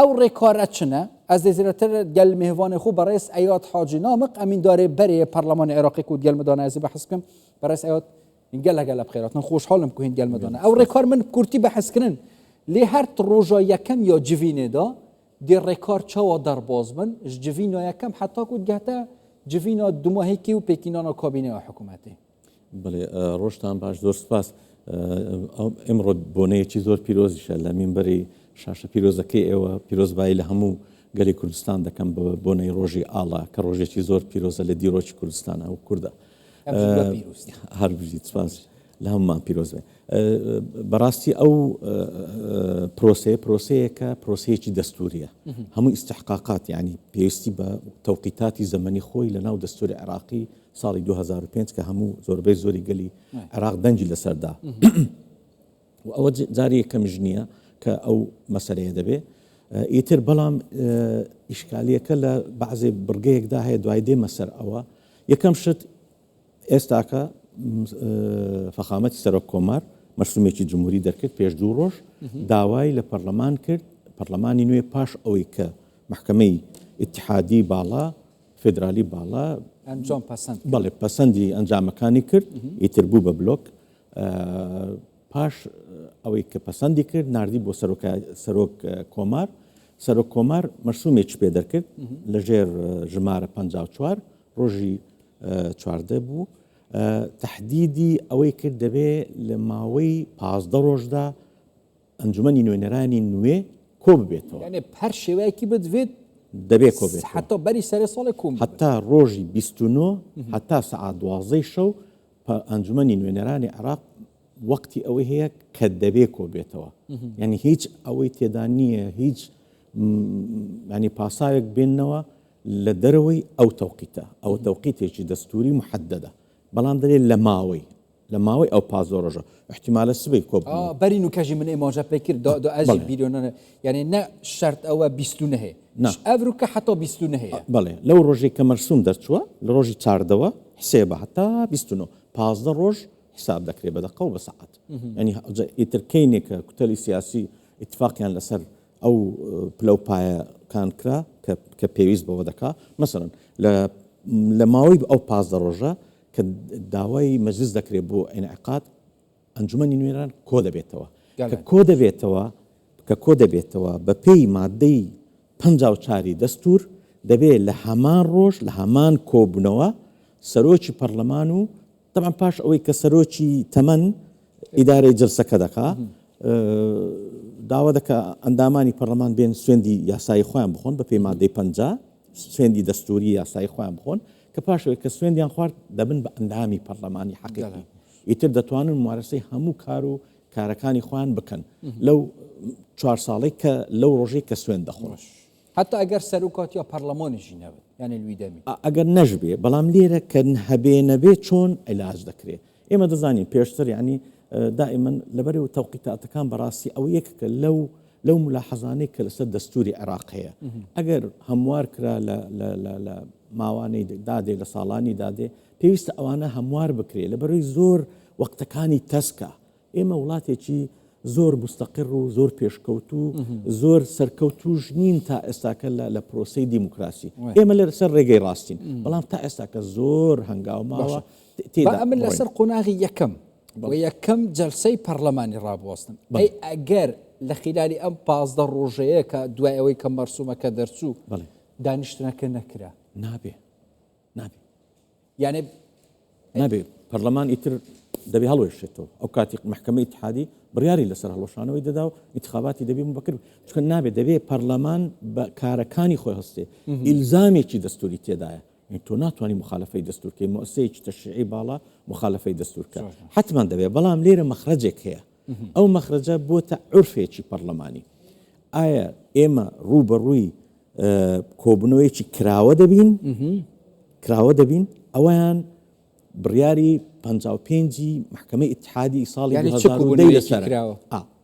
او ڕێکارەچنە ئەس دەزیرەتر گەل میهوانی خوب بەڕێز ئەیات حاجی نامق ئەمین دارێ بەرێ پەرلەمانی عێراقی و گەلمەدانە ئەزی بەحث بکەم بەڕێز ئەیات گەلە بخێراتن خۆشحاڵم کو هین گەلمەدانە ئەو ڕێکار من کورتی بەحثکردن لێ هەر ڕۆژە یەکەم یا جڤینێدا دێ ڕێکار چاوە دەرباز بن جڤینە یەکەم حتا کو گەتە جڤینە دوماهێکی و پێکینانە کابینەوە حکوومەتی بڵێ ڕۆژتان باش زۆر سپاس ئەمڕۆ بۆنەیەکی زۆر پیرۆزیشە لە مینبەری شاشە پیرۆزەکەی ئێوە پیرۆزبایی لە هەموو گەلی کوردستان دەکەم بە بۆنەی ڕۆژی ئاڵا کە ڕۆژێکی زۆر پیرۆزە لە دیرۆکی کوردستانە و کووردە هەر بژیت سپاس لە هەمومان پیرۆز بێ بەڕاستی ئەو پرۆسەیەکە پرۆسەیەکی دەستوریە هەموو ئیستحقاقات یعنی پێویستی بە تەوقیتاتی زەمەنی خۆی لە ناو دەستوری عێراقی ساڵی 2005 کە هەموو زۆربەی زۆری گەلی عێراق دەنگی لەسەردا و ئەوە جاری یەکەمش نییە کە ئەو مەسەلەیە دەبێ ئیتر بەڵام ئیشکالیەکە لە بەعزێ بڕگەیەکدا هەیە دوای دێمە سەر ئەوە یەکەم شت ئێستاکە فەخامەتی سەرۆک کۆمار مەرسومێکی جمهوری دەرکرد پێش 2 ڕۆژ داوای لە پەرلەمان کرد پەرلەمانی نوێ پاش ئەوەی کە محکەمەی ئیتحادی باڵا فێدرالی باڵا بەڵێ پەسەندی ئەنجامەکانی کرد ئیتر بوو بە بلۆک پاش ئەوەی کە پەسەندی کرد نردی بۆ سەرۆک کۆمار سەرۆک کۆمار مەرسومێکی پێ دەرکرد لەژێر ژمارە 54 ڕۆژی 14 بوو تحدیدی ئەوەی کرد دەبێ لە ماوەی 15 ڕۆژدا ئەنجومەنی نوێنەرانی نوێ کۆ ببێتەوە هەر شێوەیەکی بدوێت دەبێت کۆ بێت حتا بەری سەرێ ساڵی کوم حتا ڕۆژی 29 حتا سەعات 12 شەو ئەنجومەنی نوێنەرانی عێراق وەقتی ئەوەی هەیە کە دەبێت کۆ بێتەوە یعنی هیچ ئەوەی تێدا نییە هیچ ینی پاساوێک بێننەوە لە دەرەوەی ئەو تەوقیتە ئەو تەوقیتێکی دەستوری محددە بەڵام دەرێت لە ماوەی ئەو 15 ڕۆژە احتیمالە سبەی کۆ بەرین و کەژی من ئێماژە پێکرد ئەزی بیرۆنە یعنی نە شەرت ئەوە 20 هەیە ئەڤروکە حتا 20 هەیە بڵێ لەو ڕۆژێک کە مەرسوم دەرچووە لە ڕۆژی چاردەوە حسێبە هەتا 29 15 ڕۆژ حساب دەکرێت بە دقە و بە سەعات ینی ئیتر کەینێکە کوتەلی سیاسی اتفاقیان لەسەر ئەو پلەپایەکان کرا کە پێویست بەوە دەکا مەسەرەن لە ماوەی ئەو 15 ڕۆژە کە داوای مەجلس دەکرێت بۆ ئینعقاد ئەنجومەنی نوێنەران کۆ دەبێتەوە کە کۆ دەبێتەوە بە پێی مادەی 54 دەستور دەبێت لە هەمان ڕۆژ لە هەمان کۆبوونەوە سەرۆکی پەرلەمان و طبعا پاش ئەوەی کە سەرۆکی تەمەن ئیدارەی جلسەکە دەکا داوا دەکە ئەندامانی پەرلەمان بێن سوێندی یاسایی خۆیان بخۆن بە پێی مادەی 50 سوێندی دەستوری یاسایی خۆیان بخۆن کە پاشەوەی کە سوێندیان خوارد دەبن بە ئەندامی پەرلەمانی حەقیقی ئیتر دەتوانن ممارەسەی هەموو کار و کارەکانی خۆیان بکەن لەو 4 ساڵێک کە لەو ڕۆژەی کە سوێند دەخۆن حتا ئەگەر سەرۆکات یا پەرلەمانیشی نەبێت یعنی لوی دەمی ئەگەر نەژبێ بەڵام لێرە کە هەبێ نەبێ چۆن عیلاج دەکرێت ئێمە دەزانین پێشتر یعنی دائما لەبەرەوە تەوقیتاتەکان بەڕاستی ئەو یەککە لەو ملاحەزانەی کە لەسەر دەستوری عێراق هەیە ئەگەر هەموار کرا لە ماوانەی دادێ لە ساڵانی دادێ پێویستە ئەوانە هەموار بکرێت لەبەرەوەی زۆر وەقتەکانی تەسکە ئێمە وڵاتێکی زۆر مستەقر و زۆر پێشکەوت و زۆر سەرکەوتوش نین تا ئێستاکە لە پرۆسەی دیموکراسی ئێمە لەسەر ڕێگەی ڕاستین بەڵام تا ئێستاکە زۆر هەنگاوماوە ئەمن لەسەر قۆناغی یەکەم جەلسەی پەرلەمانی ڕابواستن ئەی ئەگەر لە خلالی ئەم 15 ڕۆژەیە کە دوای ئەوەی کە مەرسومەکە دەرچوو دانیشتنەکە نەکرا نابێ یعنی نابێ پەرلەمان ئیتر دەبێ هەڵوێشێتەوە ئەو کاتی محکەمەی اتحادی بڕیاری لەسەر هەڵۆشانەوەی دەدا و انتخاباتی دەبێ بکرد چونکە نابێت دەبێ پەرلەمان بە کارەکانی خۆی هەستێ ئیلزامێکی دەستوری تێدایە تۆ ناتوانانی مخالفەی دەستورکەی مؤسسەیەکی تەشریعی باڵا مخالفەی دەستورکە حتمان دەبێت بەڵام لێرە مەخرەجێک هەیە ئەو مەخرەجە بۆتە عورفێکی پەرلەمانی ئایا ئێمە ڕوبەڕووی کۆبوونەوەیکی کراوە دەبین ئەویان بڕیاری 55 محکەمەی اتحادی ساڵی 2010 لەسەر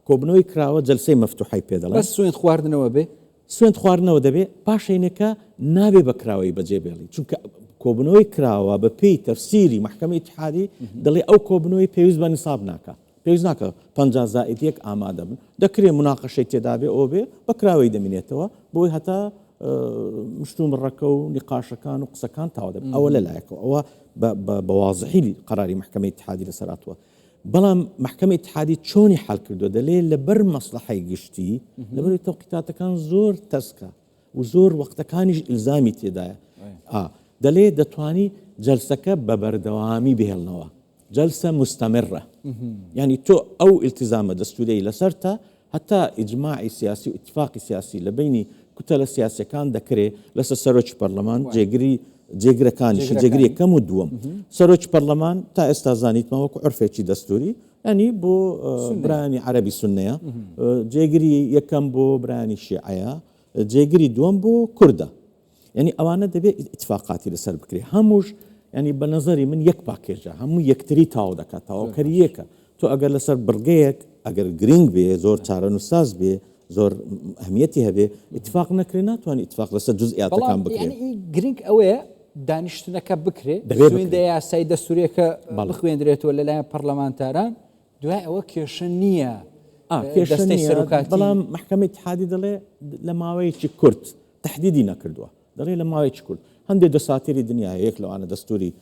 کۆبوونەوەی کراوە جەلسەی مەفتوحای پێدەڵێن بەس سوێند خواردنەوە بێ سوێند خواردنەوە دەبێ پاشێنەکە نابێ بە کراوەی بەجێبێڵی چونکە کۆبوونەوەی کراوە بە پێی تەفسیری محکەمەی اتحادی دەڵێ ئەو کۆبوونەوەی پێویست بە نیساب ناکە پێویست ناکە 50 ئامادە بن دەکرێت مناقەشەی تێدا بێ ئەو بێ بەکراوەی دەمێنێتەوە بۆی هەتا مشتومڕەکە و نیقاشەکان و قسەکان تاوا دەبن ئەوە لەلایەکەوە ئەوە بەواضحی قەراری محکەمەی اتحادی لەسەراتوە بەڵام محکەمەی اتحادی چۆنی حەل کردووە دەلێت لەبەر مەسلحەی گشتی لەبەر تەوقیتاتەکان زۆر تەسکە و زۆر وەختەکانیش ئیلزامی تێدایە دەلێت دەتوانی جەلسەکە بە بەردەوامی بهێڵنەوە جلسة مستمرة يعني تو أو التزام دستوري لسرتا حتى إجماعي سياسي واتفاقي سياسي لبيني كتل السياسي كان ذكري لسه سروج برلمان جيجري كان جيجري كم دوم سروج برلمان تا استازانيت ما وكو عرفي شي دستوري يعني بو براني عربي سنية جيجري يكم بو براني شيعية جيجري دوم بو كردة يعني أوانا دبي اتفاقاتي لسر بكري هموش يعني بنظري من يك باكيجا هم يكتري تاو دكا تاو كرييكا تو اگر لسر برغيك اگر جرينج بي زور تشارن استاذ بي زور اهميتي هبه اتفاق نكرينا تو اتفاق لسر جزئيات كان بكري يعني جرينج اوي دانشتنك بكري سوين ديا سيد دستوريك بخوين دريت ولا لا برلمانتاران دواء او كيشنيه كيشنيه بلا محكمه اتحادي دله لماوي كرت تحديدي نكردوا دله لماوي كرت هندي دساتير الدنيا هيك لو أنا دستوري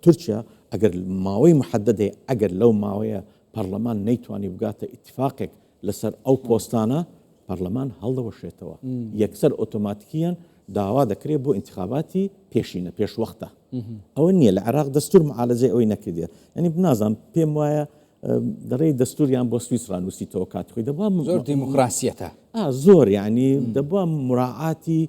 تركيا أجر ماوي محددة أجر لو ماوي برلمان نيتواني بقاته اتفاقك لسر أو بوستانا برلمان هلا وشيتوا يكسر أوتوماتيكيا دعوة ذكري بو انتخاباتي بيشينا بيش وقته أو إني العراق دستور معالجة أو ينكديه يعني بنظام بيموايا دري دستور يعني بو سويسرا نوسي توكات خوي دبوا زور ديمقراطيتها زور يعني دبوا مراعاتي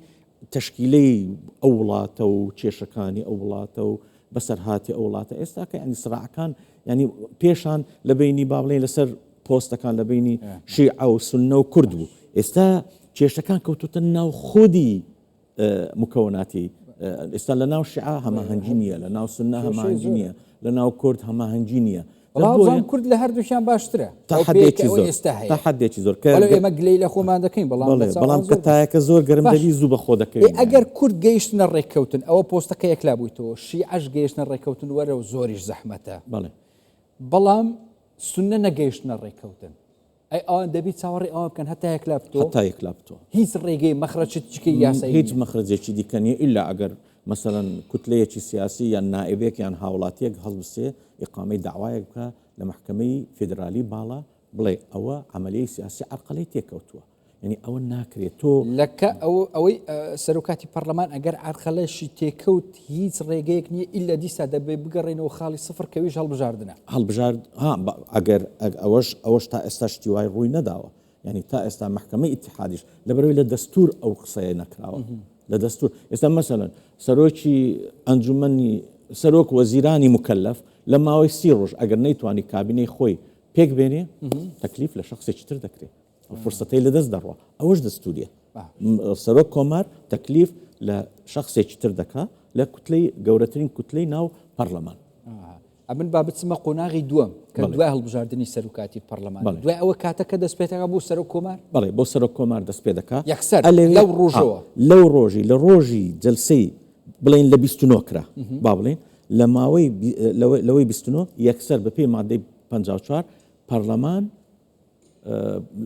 تشكيلي أولاته وتشيشكاني أولاته بسرهاتي أولاته إستاك يعني صراع كان يعني بيشان لبيني بابلين لسر بوستا كان لبيني شيعة وسنة وكردو إستا تشيشكان كوتوتنا وخودي مكوناتي إستا لناو الشيعة هما هنجينية لناو سنة هما هنجينية لناو كرد هما هنجينية بەڵام کورد لە هەردووشیان باشترە تاحدێکی زۆر ئێمە گلەی لە خۆمان دەکەین بەڵام کە تایەکە زۆر گەرم دەبی زوو بەخۆ دەکەین ئەگەر کورد گەیشتنە ڕێککەوتن ئەوە پۆستەکە یەکلا بوویتەوە شیعەش گەیشتنە ڕێککەوتن وەرە و زۆریش زەحمەتە بەڵام سونە نەگەیشتنە ڕێککەوتن ئەی ئەوان دەبی چاوەڕێ ئەوە بکەن هەتا یەکلا بتۆ هیچ ڕێگەی مەخرەجت چکەی یاسایی هیچ مەخرەجێکی دیکەنیە ئیلا ئەگەر مثلا كتلية سياسية يعني نائبك يعني هاولاتيك هالبسي إقامة دعوايك لمحكمة فيدرالي بالا بلي أو عملية سياسية عرقليتك أوتوا يعني أو الناكريتو لك أو سروكاتي برلمان أجر عرقلة شيء تكوت هيز رجيك نية إلا دي سادة بيجرينا وخالي صفر كويش هالبجاردنا هالبجارد أجر أوش تا استشتواي روي نداوة يعني تا استا محكمة اتحاديش لبروي للدستور أو قصية نكراوة لدستور مثلا سروكي أنجمني سروك وزيراني مكلف لما هو يصيرش أجر نيتواني كابيني خوي بيك بيني تكليف لشخص يشتر ذكري فرصتين لدز دروا أوش دستورية سروك كومار تكليف لشخص يشتر ذكا لكتلي جورتين كتلي ناو برلمان من باب تسمى قناغي دوام كدواء هالبجاردني سروكاتي برلمان دواء أو كاتك دسبيتك أبو سروك كومار بلى بو سروك كومار دسبيتك يكسر لو رجوا لو روجي لروجي جلسي بلين لبيستنوكرا بابلين لما وي لوي بيستنو يكسر ببي مادة 54 برلمان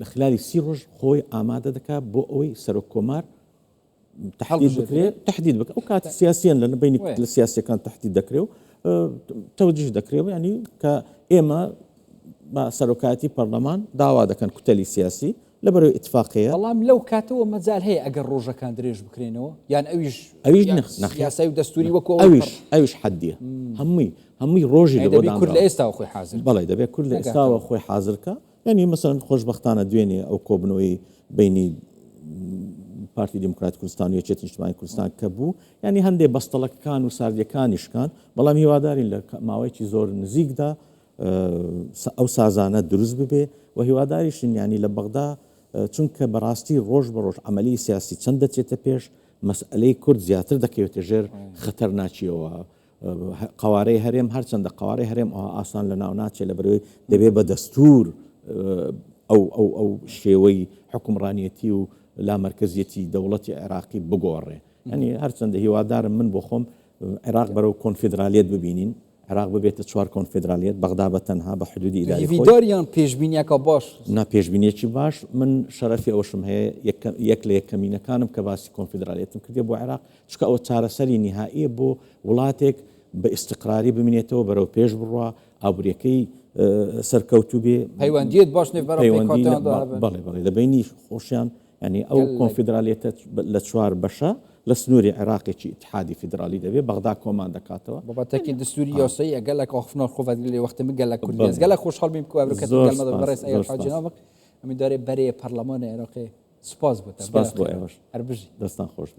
خلال سيروج خوي آمادة دكا بو أوي سروك كومار تحديد بك وكانت سياسيا لأن بيني السياسية كانت تحديد دكريو توجيه دكريو يعني كإما ما سروكاتي برلمان دعوة كان كتلي سياسي لبرو اتفاقية والله لو كاتو مازال هي أجر روجا كان دريج بكرينو يعني أويش نخ سياسي ودستوري وكو أويش حديه همي روجي اللي دبي كل إستا وخوي حاضر بلى دبي كل إستا وخوي حاضر كا يعني مثلا خوش بختانة دويني أو كوبنوي بيني بارتي ديمقراطي كردستان ويشت اجتماعي كردستان كبو يعني هندي بسطلك كان وساردي كانش كان بلام هوادارين ماويتي زور نزيق دا أو سازانة دروز ببي وهواداريش يعني لبغدا چونکە بەڕاستی ڕۆژ بە ڕۆژ عملی سیاسی چەند دەچێتە پێش مەسئلەی کورد زیاتر دەکەوێتە ژێر خەتەر ناچیەوە قوارەی هەرێم هەرچەندە قوارەی هەرێم ئاسان لە ناو ناچێت لە بەرەوەی دەبێت بە دەستور ئەو شێوەی حکومڕانیەتی و لامەرکزیەتی دەوڵەتی عێراقی بگۆڕێ ینی هەرچەندە هیوادارم من بۆ خۆم عێراق بەرەو کۆنفیدرالیەت ببینین عراق ببێتە 4 کۆنفدرالیەت بەغدا بە تەنها بە حدودی ئیداری خۆی هیویداریان پێشبینیەکە باش پێشبینیەکی باش من شەرەفی ئەوشم هەیە یەک لە یەکەمینەکانم کە باسی کۆنفدرالیەتم کردێ بۆ عێراق چکە ئەوە چارەسەری نهائیە بۆ وڵاتێک بە ئیستقراری ببینێتەوە بەرەو پێش بڕوا ئابوووریەکەی سەرکەوتوو بێ پەیوەندیت باش نێ بەڵێ لە بینی خۆشیان ینی ئەو کۆنفدرالیەتە لە 4 بەشە لە سنووری عێراقێکی اتحادی فیدرالی دەبێت بەغدا کۆمان دەکاتەوە بابەتێکی دستوری یاسایی ئەگەلێک ئاخفنار خۆڤەتی لێ وەختە من گەلە کوردی گەلە خۆشحاڵ بیم کو ئەبرکەت گەلمە بەڕێز ئەیە حاجی نامک ئەمی دارێ بەرێ پەرلەمانی عێراقی سپاس بوو سپاس بۆ ئێوەش هەر بژی دەستان خۆش